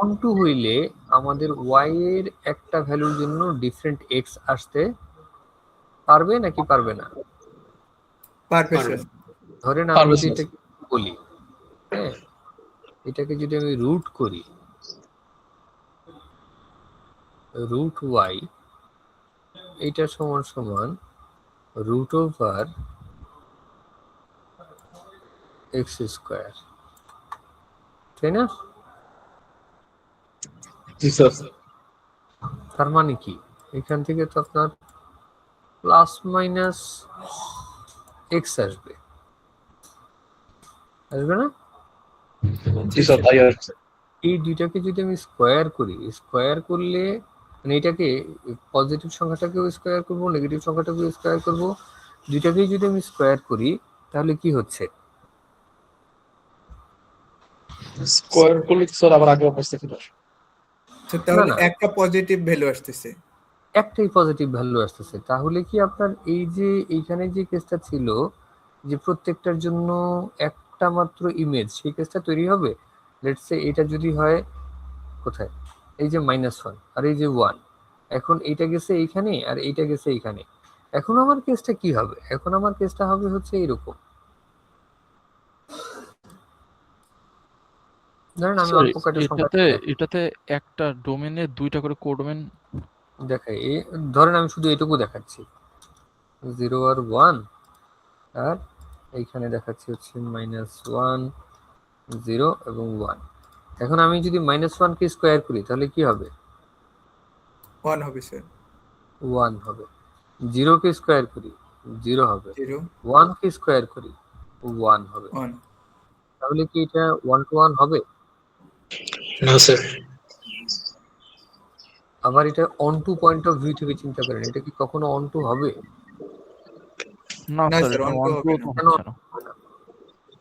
অন টু হইলে আমাদের y এর একটা ভ্যালুর জন্য ডিফারেন্ট x আসতে পারবে নাকি পারবে না? পারবে স্যার। ধরেন আমি পারবে যদি স্যার। এটাকে বলি, হ্যাঁ, এটাকে যদি আমি রুট করি, রুট y, এটা সমান সমান রুট ওভার এক্স স্কোয়ার, তাই না? জি স্যার। তার মানে কি, এখান থেকে তো আপনার প্লাস মাইনাস এক্স আসবে, আসবে না? জি স্যার, তাই আসছে। এই দুইটাকে যদি আমি স্কোয়ার করি, স্কোয়ার করলে মানে এটাকে পজিটিভ সংখ্যাটাকেও স্কোয়ার করব, নেগেটিভ সংখ্যাটাকেও স্কোয়ার করব, দুইটাকেই যদি আমি স্কোয়ার করি তাহলে কি হচ্ছে? স্কোয়ার করলে স্যার আবার আগের অবস্থা ফিরে আসে। তো তাহলে না। একটা পজিটিভ ভ্যালু আসতেছে। একটাই পজিটিভ ভ্যালু আসতেছে, তাহলে কি আপনার এই যে এইখানে যে কেসটা ছিল যে প্রত্যেকটার জন্য একটা মাত্র ইমেজ, সেই কেসটা তৈরি হবে। লেটস সে এটা যদি হয় কোথায়, এই যে -1 আর এই যে 1, এখন এইটা গেছে এইখানে আর এইটা গেছে এইখানে। এখন আমার কেসটা কি হবে? এখন আমার কেসটা হবে হচ্ছে এরকম, ধরেন আমি স্যার অল্প কয়টা সংখ্যা এটাতে একটা ডোমেনে দুইটা করে কোডোমেন। দেখাই। ধরেন আমি শুধু এটুকু দেখাচ্ছি, 0 আর 1, আর এইখানে দেখাচ্ছি হচ্ছে -1, 0 এবং 1। এখন আমি যদি -1 কে স্কোয়ার করি তাহলে কি হবে? 1 হবে স্যার। 1 হবে। 0 কে স্কোয়ার করি 0 হবে। 0 1 কে স্কোয়ার করি 1 হবে। 1 তাহলে কি এটা 1 to 1 হবে? না স্যার। আবার এটা onto point of view থেকে চিন্তা করেন, এটা কি কখনো অন টু হবে? না না স্যার, স্যার, এটা অন টু ওয়ান টু হবে তো না। কেন হচ্ছে না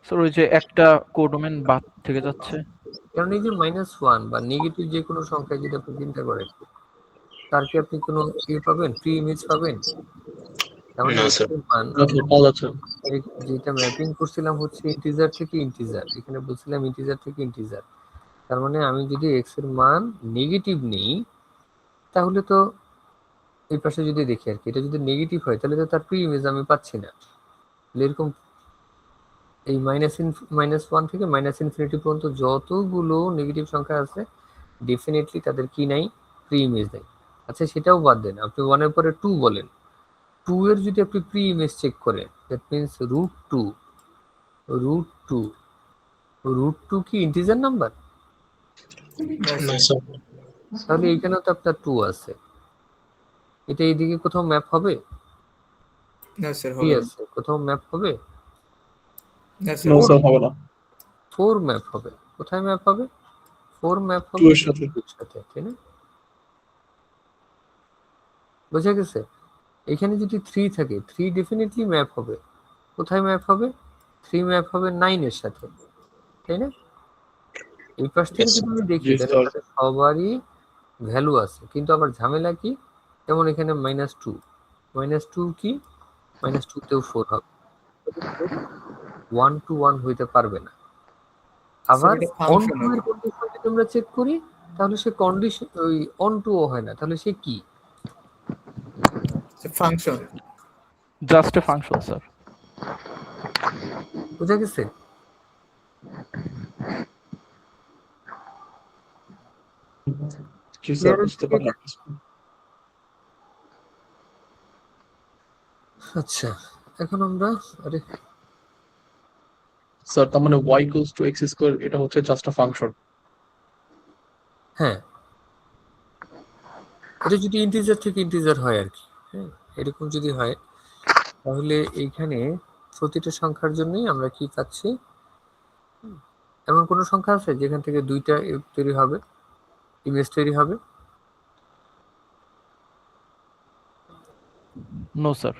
স্যার। ওই যে একটা কোডোমেন বাদ থেকে যাচ্ছে। কারণ এই যে -1 বা নেগেটিভ যে কোনো সংখ্যা যদি আপনি চিন্তা করেন, তার কি আপনি কোনো ইয়ে পাবেন, প্রি ইমেজ পাবেন? তার মানে না x স্যার। এর মান না স্যার, পাওয়া যাচ্ছে না। যেটা ম্যাপিং করছিলাম হচ্ছে ইন্টিজার থেকে ইন্টিজার, এখানে বলছিলাম ইন্টিজার থেকে ইন্টিজার। তার মানে আমি যদি x এর মান নেগেটিভ নেই তাহলে তো এই পাশে যদি দেখি আর কি, এটা যদি নেগেটিভ হয় তাহলে তো তার প্রি ইমেজ আমি পাচ্ছি না। এরকম এই -1 থেকে -ইনফিনিটি পর্যন্ত যতগুলো নেগেটিভ সংখ্যা আছে ডেফিনেটলি তাদের কি নাই, প্রি ইমেজ নাই। আচ্ছা সেটাও বাদ দেন, আপনি 1 এর পরে 2 বলেন, 2 এর যদি আপনি প্রি ইমেজ চেক করেন, দ্যাট মিন্স √2, √2, √2 কি ইন্টিজার নাম্বার? না স্যার। তাহলে এইখানেও তো আপনার 2 আছে, এটা এইদিকে কোথাও ম্যাপ হবে? না স্যার, 3 হবে না। আছে, কোথাও ম্যাপ হবে? না না স্যার, স্যার, হবে না। 4 ম্যাপ হবে, কোথায় ম্যাপ হবে? 4 ম্যাপ টু হবে এর সাথে। 2 এর সাথে, তাই না? বোঝা গেছে? এখানে যদি 3 থাকে, 3 ডেফিনেটলি ম্যাপ হবে, কোথায় ম্যাপ হবে? 3 ম্যাপ হবে 9 এর সাথে, তাই না? এই পাশ থেকে Yes, যদি আমি দেখি জি তাহলে স্যার। তাদের সবারই ভ্যালু আছে, কিন্তু আবার ঝামেলা কি, যেমন এখানে -2, -2 কি, -2 তেও 4 হবে, 1 to 1 হইতে পারবে না। স্যার আবার এটা অন ফাংশন টু হবে। এর কন্ডিশন যদি আমরা চেক করি তাহলে সে কন্ডিশন ওই অন টু ও হয় না, তাহলে সে কি? Function. Just a function sir. বোঝা গেছে? জি স্যার, Clear বুঝতে হচ্ছে পারলাম। আচ্ছা, এখন আমরা আরে স্যার তার মানে y equals to x square এটা হচ্ছে জাস্ট আ ফাংশন। হ্যাঁ, এটা যদি ইন্টিজার থেকে ইন্টিজার হয় আর কি, হ্যাঁ, এরকম যদি হয় তাহলে এইখানে প্রতিটা সংখ্যার জন্যই আমরা কি পাচ্ছি, এমন কোনো সংখ্যা আছে যেখান থেকে দুইটা তৈরি হবে, ইমেজ তৈরি হবে? No sir.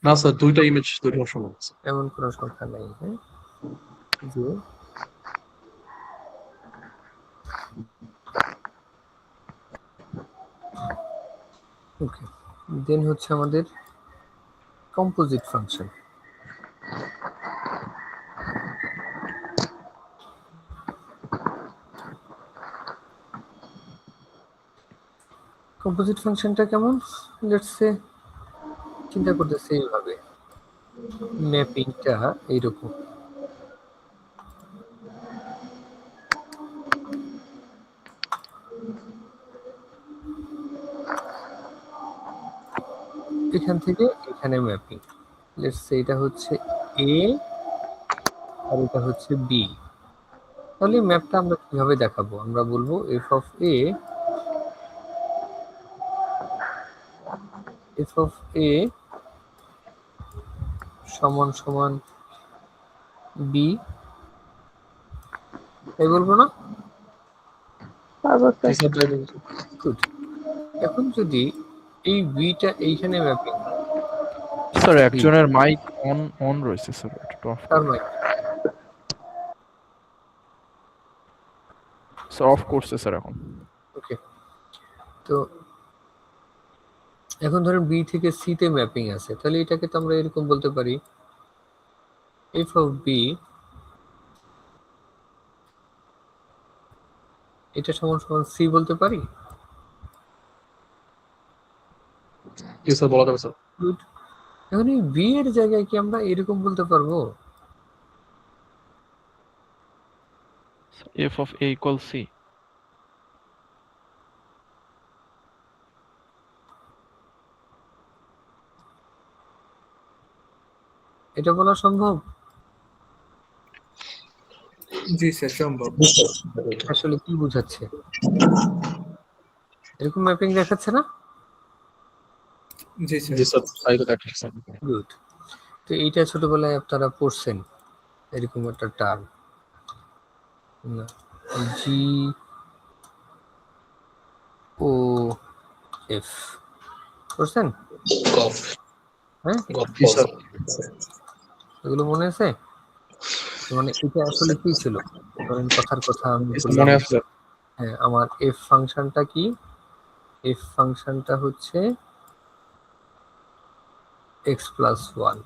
না স্যার, দুইটা ইমেজ তৈরি হওয়া সম্ভব আছে। এমন কোনো সংখ্যা নাই, হ্যাঁ, যে ওকে। দেন হচ্ছে আমাদের কম্পোজিট ফাংশন। কম্পোজিট ফাংশনটা কেমন? লেটস সে চিন্তা করতেছে এইভাবে, ম্যাপিংটা এইরকম, এখান থেকে এখানে ম্যাপিং। লেটস সে এটা হচ্ছে এ আর এটা হচ্ছে বি। তাহলে ম্যাপটা আমরা কিভাবে দেখাবো? আমরা বলবো এফ অফ এ সমান সমান বি, তাই বলবো না? জি স্যার, তাই বলছি। গুড। এখন যদি এই বিটা এইখানে ম্যাপিং হয়, স্যার বি একজনের মাইক অন রয়েছে স্যার, একটু অফ তার করে। মানে স্যার অফ করছে স্যার এখন। ওকে। তো এখন ধরেন বি থেকে সি তে ম্যাপিং আছে, তাহলে এটাকে তো আমরা এরকম বলতে পারি এফ অফ বি এটা সমান সমান সি বলতে পারি। জি স্যার, বলা যাবে স্যার। গুড। এখন এই বি এর জায়গায় কি আমরা এরকম বলতে পারবো? F of A equal C. এটা বলা সম্ভব? জি স্যার, সম্ভব। আসলে কি বোঝাচ্ছে? এরকম ম্যাপিং দেখাচ্ছে না? জি স্যার। জি স্যার, তাই তো দেখাচ্ছে স্যার। গুড। তো এইটা ছোটবেলায় আপনারা পড়ছেন, এরকম একটা টার্ম জি ও এফ, পড়ছেন? গফ হ্যাঁ, গফ জি স্যার। এগুলো মনে আছে? মানে এটা আসলে কি ছিল? ধরেন কথার কথা আমি জি স্যার, বললাম, মনে আছে স্যার। হ্যাঁ, আমার এফ ফাংশনটা কি? এফ ফাংশনটা হচ্ছে এক্স প্লাস ওয়ান।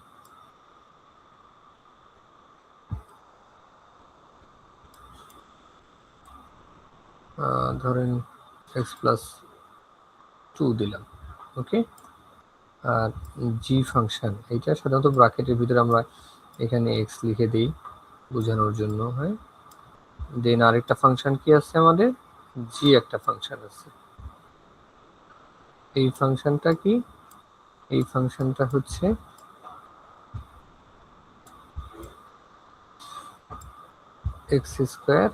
ধরেন এক্স প্লাস টু দিলাম, ওকে। আর জি ফাংশন এইটা সাধারণত ব্র্যাকেটের ভিতরে আমরা এখানে এক্স লিখে দিই বোঝানোর জন্য, হ্যাঁ। দেন আরেকটা ফাংশন কি আছে আমাদের? জি একটা ফাংশন আছে। এই ফাংশনটা কি? এই ফাংশনটা হচ্ছে এক্স স্কোয়ার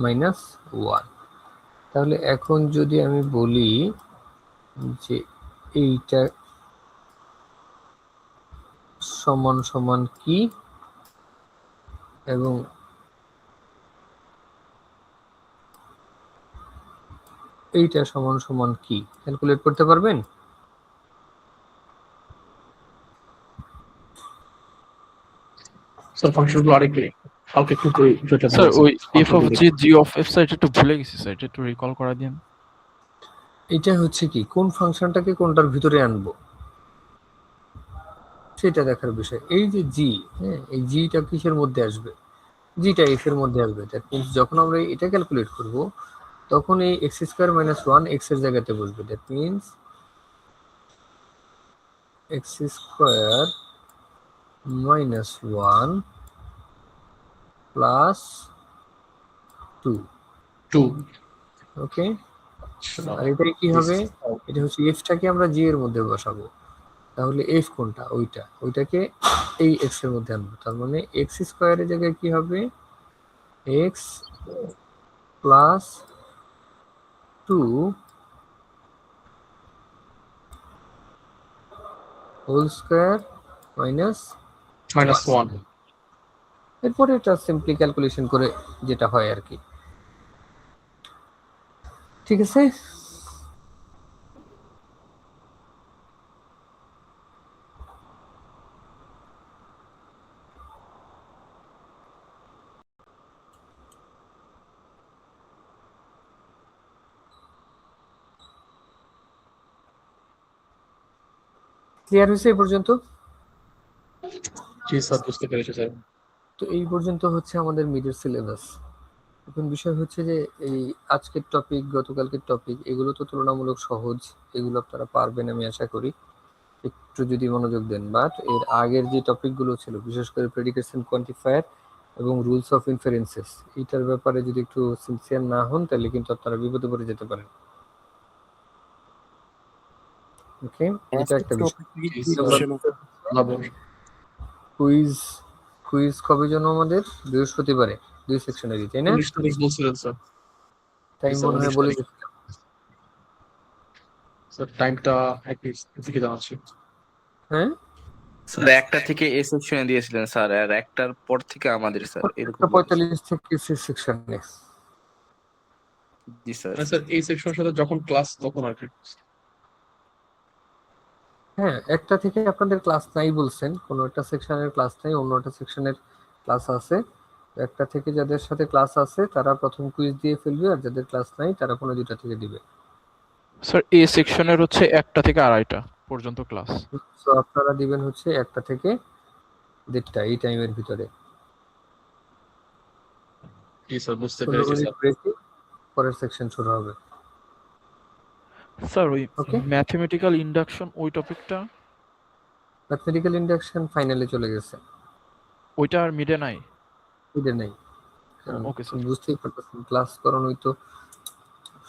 মাইনাস ওয়ান। তাহলে এখন যদি আমি বলি যে এইটা সমান সমান কি এবং এইটা সমান সমান কি, ক্যালকুলেট করতে পারবেন? স্যার ফাংশনগুলো আরেকটু হালকা একটু বুঝাতে স্যার বলুন ওই স্যার এফ অফ ফাংশনগুলো। G G of F sir এটা একটু ভুলে গেছি স্যার, এটা একটু রিকল করা দিন। এটা হচ্ছে কি, কোন ফাংশনটাকে কোনটার ভিতরে আনবো সেটা দেখার বিষয়। এই যে জি, হ্যাঁ, এই জিটা কিসের মধ্যে আসবে? জিটা এফ এর মধ্যে আসবে। দ্যাট মিনস যখন আমরা এটা ক্যালকুলেট করব তখন এই x square minus one x এর জায়গাতে বসবে। That means x square minus one plus two, two. Okay. আর এটাই কি হবে, এটা হচ্ছে এফটাকে আমরা জি এর মধ্যে বসাবো, তাহলে এফ কোনটা, ওইটাকে এই এক্স এর মধ্যে আনবো, তার মানে এক্স স্কোয়ারের জায়গায় কি হবে, X plus 2 whole square minus, -1। এরপরে এটা সিম্পলি ক্যালকুলেশন করে যেটা হয় আর কি। ঠিক আছে, ক্লিয়ার হয়েছে এই পর্যন্ত? জি স্যার, বুঝতে পেরেছি স্যার। তো এই পর্যন্ত হচ্ছে আমাদের মিডের সিলেবাস। এখন বিষয় হচ্ছে যে এই আজকের টপিক, গতকালকের টপিক, এগুলো তো তুলনামূলক সহজ, এগুলো আপনারা পারবেন আমি আশা করি, একটু যদি মনোযোগ দেন। বাট এর আগের যে টপিকগুলো ছিল, বিশেষ করে প্রেডিকেশন কোয়ান্টিফায়ার এবং রুলস অফ ইনফারেন্সেস, এইটার ব্যাপারে যদি একটু সিনসিয়ার না হন তাহলে কিন্তু আপনারা বিপদে পড়ে যেতে পারেন। ওকে, এটা একটা বিষয়। কুইজ কুইজ কবে যেন আমাদের? বৃহস্পতিবারে 2 সেকশনারি, তাই না? 19 তারিখ বলছিলেন স্যার। তাই স্যার, মনে হয় 19 বলে তারিখ। স্যার টাইমটা একটু থেকে জানাচ্ছি। হ্যাঁ, স্যার 1টা থেকে এ সেকশনে দিয়েছিলেন স্যার, আর 1টার পর থেকে আমাদের স্যার, এরকম বলেছে। 45 থেকে সি সেকশনে। জি স্যার। মানে স্যার এই সেকশনের সাথে যখন ক্লাস তখন আর কি। হ্যাঁ, একটা থেকে আপনাদের ক্লাস নাই বলছেন, কোনো একটা সেকশনের ক্লাস নাই, অন্য একটা সেকশনের ক্লাস আছে। একটা থেকে যাদের সাথে ক্লাস আছে তারা প্রথম কুইজ দিয়ে ফেলবে, আর যাদের ক্লাস নাই তারা কোনো দুটা থেকে দিবে। স্যার এ সেকশনের হচ্ছে 1টা থেকে 2:30 পর্যন্ত ক্লাস। সো আপনারা দিবেন হচ্ছে 1টা থেকে 1:30 এই টাইমের ভিতরে। জি স্যার, বুঝতে 15 পেরেছি মিনিট স্যার। ব্রেকে পরের সেকশন শুরু হবে। স্যার ওই ওকে, ম্যাথমেটিক্যাল ইন্ডাকশন ওই টপিকটা, ম্যাথমেটিক্যাল ইন্ডাকশন ফাইনালে চলে গেছে, ওইটা আর মিডে নাই। এটা নেই। Okay sir. বুঝতেই পারতেছেন ক্লাস করানোই তো,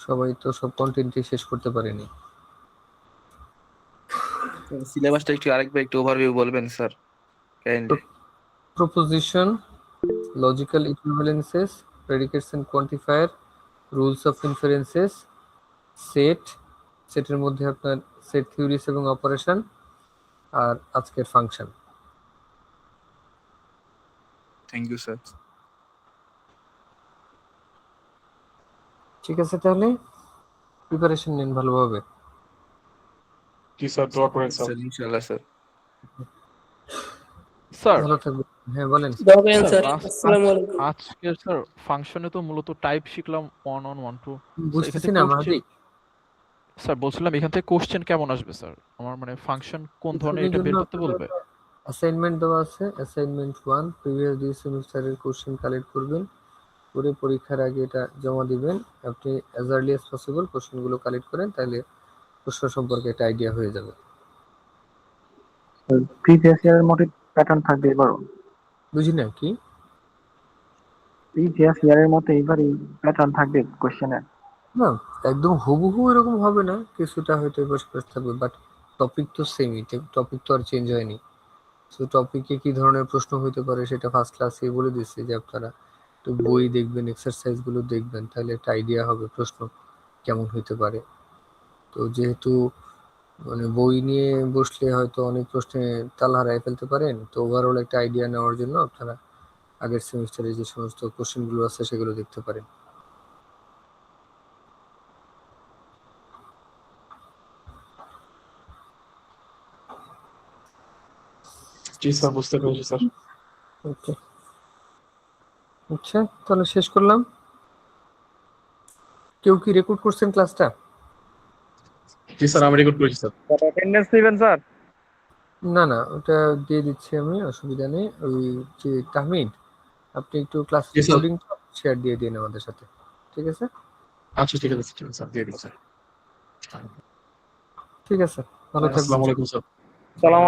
সবাই তো সব কন্টেন্টই শেষ করতে পারেনি। সিলেবাসটা একটু আরেকবার একটু ওভারভিউ বলবেন sir, kindly. Proposition, logical equivalences, predicates and quantifier, rules of inferences, সেটের মধ্যে আপনার সেট থিওরিস এবং অপারেশন, আর আজকের ফাংশন। Thank you sir. ঠিক আছে, তাহলে প্রিপারেশন নিন ভালোভাবে। জি স্যার, দোয়া করেন স্যার। স্যার ইনশাআল্লাহ স্যার। স্যার ভালো থাকবেন। হ্যাঁ বলেন। স্যার আজকের স্যার ফাংশনে তো মূলত টাইপ শিখলাম 1 1 1 2। বুঝতেছি না মাহাদি। স্যার বলছিলাম এখান থেকে কোশ্চেন কেমন আসবে স্যার? আমার মানে ফাংশন কোন ধরনের এটা বের করতে বলবে? অ্যাসাইনমেন্ট দেওয়া আছে, অ্যাসাইনমেন্ট 1 প্রিভিয়াস 2 সেমিস্টারের কোশ্চেন কালেক্ট করবেন, করে পরীক্ষার আগে এটা জমা দিবেন। আপনি অ্যাজ আর্লি অ্যাজ পসিবল কোশ্চেনগুলো কালেক্ট করেন, তাহলে প্রশ্ন সম্পর্কে একটা আইডিয়া হয়ে যাবে। প্রিভিয়াস ইয়ারের মতো প্যাটার্ন থাকবে এবারও? বুঝি না কি? প্রিভিয়াস ইয়ারের মতো এবারই প্যাটার্ন থাকবে কোশ্চেনের? না, একদম হুবহু এরকম হবে না, কিছুটা হয়তো এবার থাকবে, বাট টপিক তো সেমই, টপিক তো আর চেঞ্জ হয়নি। সো টপিকে কি ধরনের প্রশ্ন হইতে পারে সেটা ফার্স্ট ক্লাসে বলে দিচ্ছি, যে আপনারা তো বই দেখবেন, এক্সারসাইজ গুলো দেখবেন, তাহলে একটা আইডিয়া হবে প্রশ্ন কেমন হইতে পারে। তো যেহেতু মানে বই নিয়ে বসলে হয়তো অনেক প্রশ্নে তাল হারাই ফেলতে পারেন, তো ওভারঅল একটা আইডিয়া নেওয়ার জন্য আপনারা আগের সেমিস্টারে যে সমস্ত কোশ্চেন গুলো আছে সেগুলো দেখতে পারেন। জি স্যার, বুঝতে পেরেছি স্যার। ওকে, আচ্ছা তাহলে শেষ করলাম। কেউ কি রেকর্ড করছেন ক্লাসটা? জি স্যার, আমি রেকর্ড করেছি স্যার। অ্যাটেন্ডেন্স নেবেন স্যার? না না, ওটা দিয়ে দিচ্ছি আমি, অসুবিধা নেই। ওই যে তাহমিদ, আপনি একটু ক্লাস জি স্যার। রেকর্ডিং শেয়ার দিয়ে দিন আমাদের সাথে, ঠিক আছে? আচ্ছা ঠিক আছে স্যার, দিয়ে দিন স্যার। ঠিক আছে, ভালো থাকবেন। আসসালামু আলাইকুম স্যার। সালাম